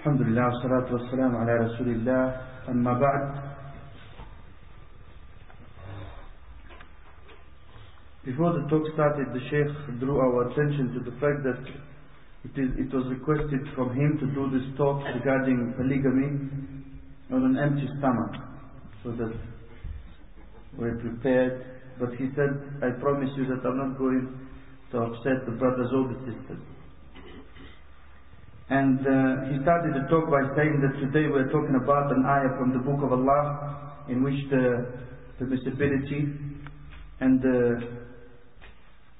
Alhamdulillah, wassalatu wassalamu ala rasulillah, amma ba'd. Before the talk started, the Shaykh drew our attention to the fact that it was requested from him to do this talk regarding polygamy on an empty stomach, so that we're prepared. But he said, I promise you that I'm not going to upset the brothers or the sisters. And he started the talk by saying that today we're talking about an ayah from the Book of Allah in which the permissibility and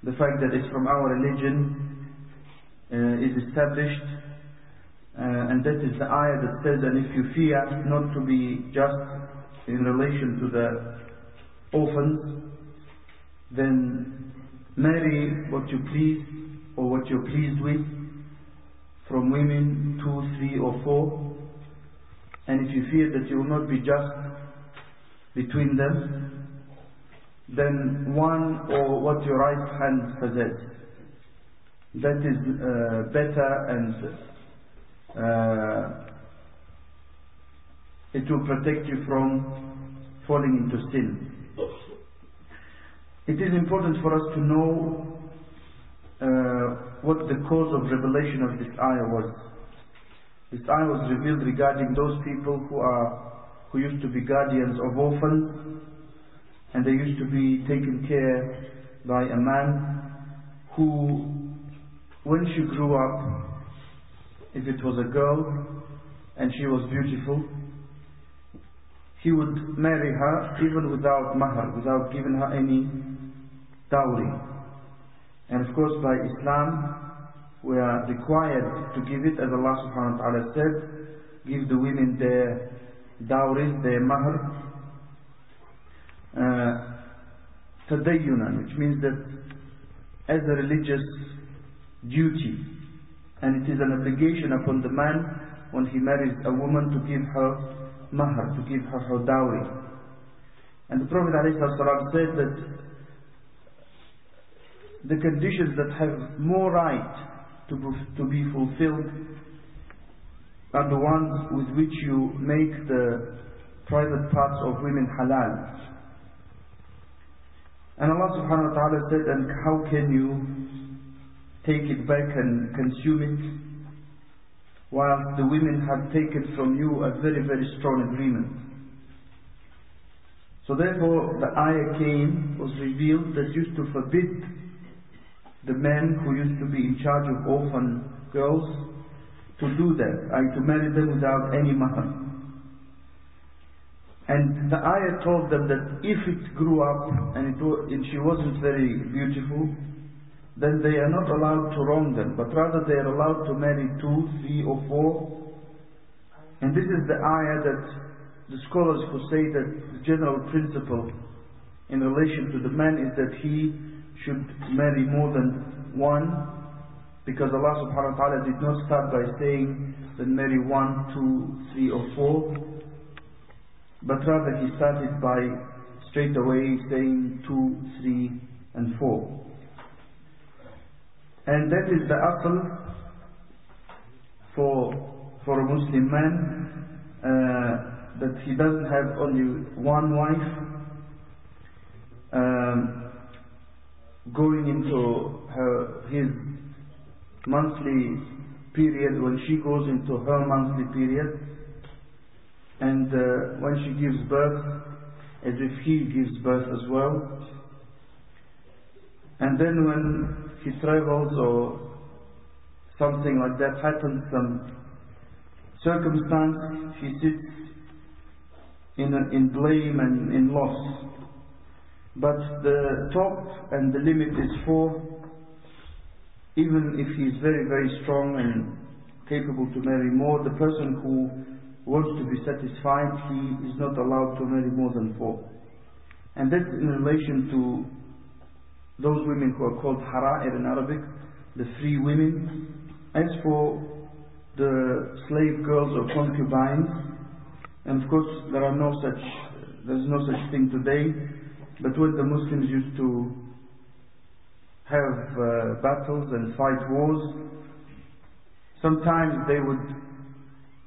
the fact that it's from our religion is established, and that is the ayah that says, and if you fear not to be just in relation to the orphans, then marry what you please or what you're pleased with from women 2, 3 or 4, and if you fear that you will not be just between them, then one or what your right hand possesses. That is better, and it will protect you from falling into sin. It is important for us to know what the cause of revelation of this ayah was. This ayah was revealed regarding those people who used to be guardians of orphans, and they used to be taken care by a man who, when she grew up, if it was a girl and she was beautiful, he would marry her even without mahar, without giving her any dowry. And of course, by Islam, we are required to give it, as Allah subhanahu wa ta'ala said, give the women their dowries, their mahar, tadayyunan, which means that as a religious duty, and it is an obligation upon the man when he marries a woman to give her mahar, to give her her dowry. And the Prophet ﷺ said that the conditions that have more right to be fulfilled are the ones with which you make the private parts of women halal. And Allah subhanahu wa ta'ala said, and how can you take it back and consume it, while the women have taken from you a very, very strong agreement? So therefore the ayah was revealed that used to forbid the men who used to be in charge of orphan girls to do that, to marry them without any mahar. And the ayah told them that if it grew up and she wasn't very beautiful, then they are not allowed to wrong them, but rather they are allowed to marry 2, 3 or 4. And this is the ayah that the scholars who say that the general principle in relation to the man is that he should marry more than one, because Allah subhanahu wa ta'ala did not start by saying that marry 1, 2, 3 or 4, but rather he started by straight away saying 2, 3 and 4. And that is the asl for a Muslim man, that he doesn't have only one wife, going into his monthly period, when she goes into her monthly period, and when she gives birth, as if he gives birth as well. And then when he travels or something like that happens, some circumstance, he sits in blame and in loss. But the top and the limit is 4. Even if he is very, very strong and capable to marry more, the person who wants to be satisfied, he is not allowed to marry more than 4. And that's in relation to those women who are called hara'ir in Arabic, the free women. As for the slave girls or concubines, and of course there's no such thing today, but when the Muslims used to have battles and fight wars, sometimes they would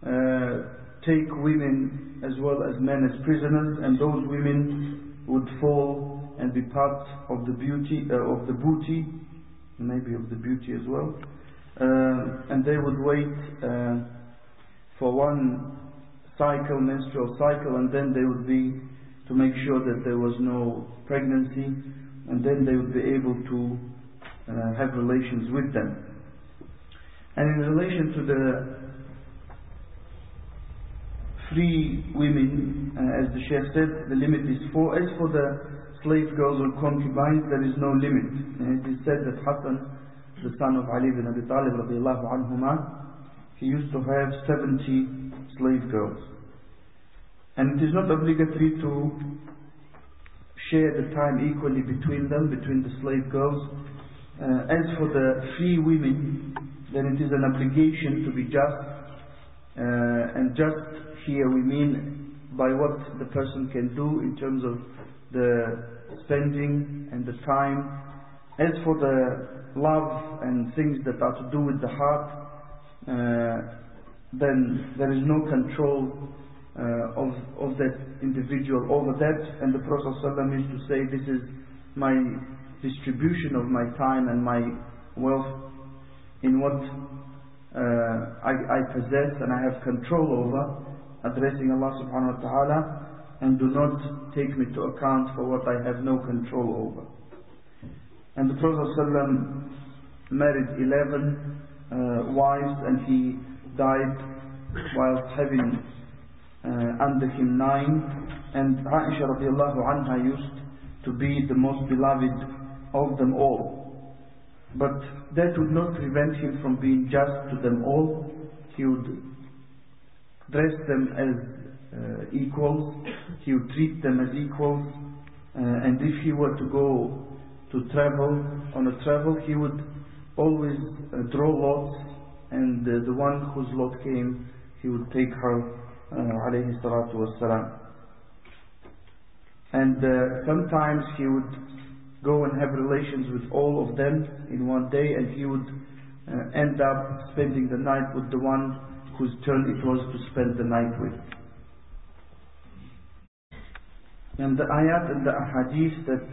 take women as well as men as prisoners, and those women would fall and be part of the booty, maybe of the beauty as well, and they would wait for one cycle, menstrual cycle, and then they would be to make sure that there was no pregnancy, and then they would be able to have relations with them. And in relation to the free women, as the Shaykh said, the limit is 4. As for the slave girls or concubines, there is no limit. And it is said that Hassan, the son of Ali ibn Abi Talib radiallahu anhuma, he used to have 70 slave girls. And it is not obligatory to share the time equally between them, between the slave girls. As for the free women, then it is an obligation to be just. And just here we mean by what the person can do in terms of the spending and the time. As for the love and things that are to do with the heart, then there is no control of that individual over that. And the Prophet ﷺ used to say, this is my distribution of my time and my wealth in what I possess and I have control over, addressing Allah subhanahu wa ta'ala, and do not take me to account for what I have no control over. And the Prophet ﷺ married 11 wives, and he died whilst having under him 9. And Aisha radiallahu anha used to be the most beloved of them all. But that would not prevent him from being just to them all. He would dress them as equals, he would treat them as equals, and if he were to go to travel, on a travel, he would always draw lots, and the one whose lot came, he would take her, alayhi salatu wassalam. And sometimes he would go and have relations with all of them in one day, and he would end up spending the night with the one whose turn it was to spend the night with. And the ayat and the ahadith that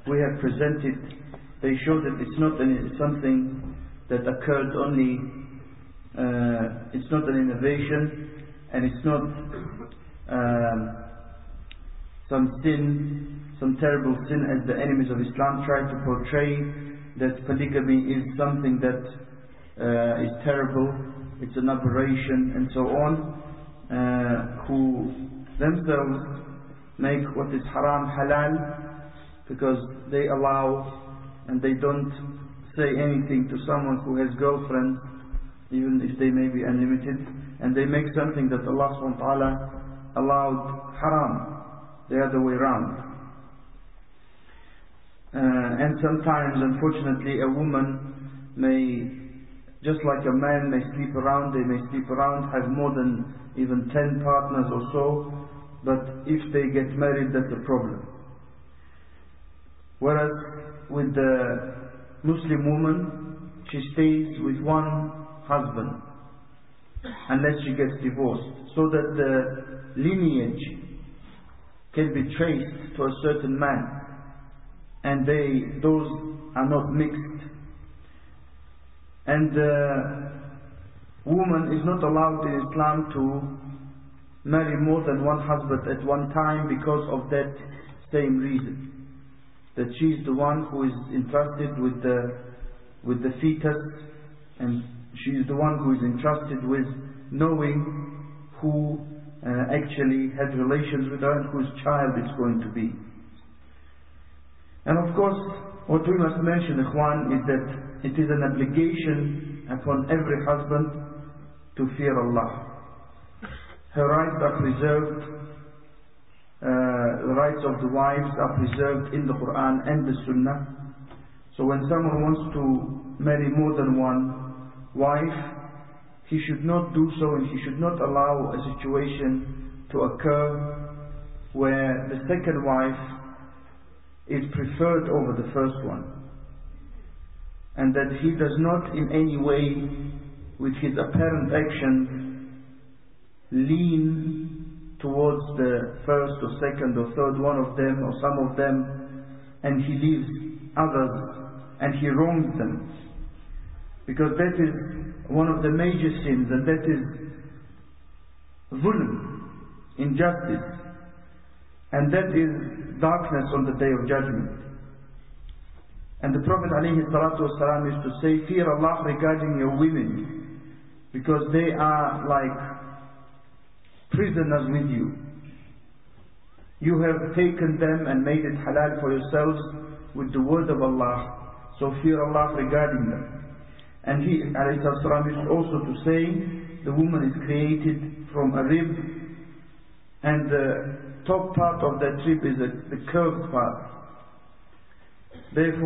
we have presented, they show that it's not something that occurred only, it's not an innovation, and it's not some sin, some terrible sin as the enemies of Islam try to portray, that polygamy is something that is terrible, it's an aberration and so on, who themselves make what is haram halal, because they allow and they don't say anything to someone who has girlfriends, even if they may be unlimited, and they make something that Allah subhanahu wa ta'ala allowed haram, the other way around. And sometimes, unfortunately, a woman may, just like a man may sleep around, they may sleep around, have more than even 10 partners or so, but if they get married, that's a problem. Whereas with the Muslim woman, she stays with one husband unless she gets divorced, so that the lineage can be traced to a certain man, and those are not mixed. And the woman is not allowed in Islam to marry more than one husband at one time, because of that same reason, that she is the one who is entrusted with the fetus, and she is the one who is entrusted with knowing who actually had relations with her and whose child it's going to be. And of course, what we must mention, Ikhwan, is that it is an obligation upon every husband to fear Allah. Her rights are preserved, the rights of the wives are preserved in the Quran and the Sunnah. So when someone wants to marry more than one wife, he should not do so, and he should not allow a situation to occur where the second wife is preferred over the first one, and that he does not in any way with his apparent actions, lean towards the first or second or third one of them or some of them, and he leaves others and he wrongs them. Because that is one of the major sins, and that is zulm, injustice, and that is darkness on the Day of Judgment. And the Prophet ﷺ used to say, fear Allah regarding your women, because they are like prisoners with you. You have taken them and made it halal for yourselves with the word of Allah, so fear Allah regarding them. And he ﷺ used also to say, the woman is created from a rib, and the top part of that rib is the curved part. Therefore,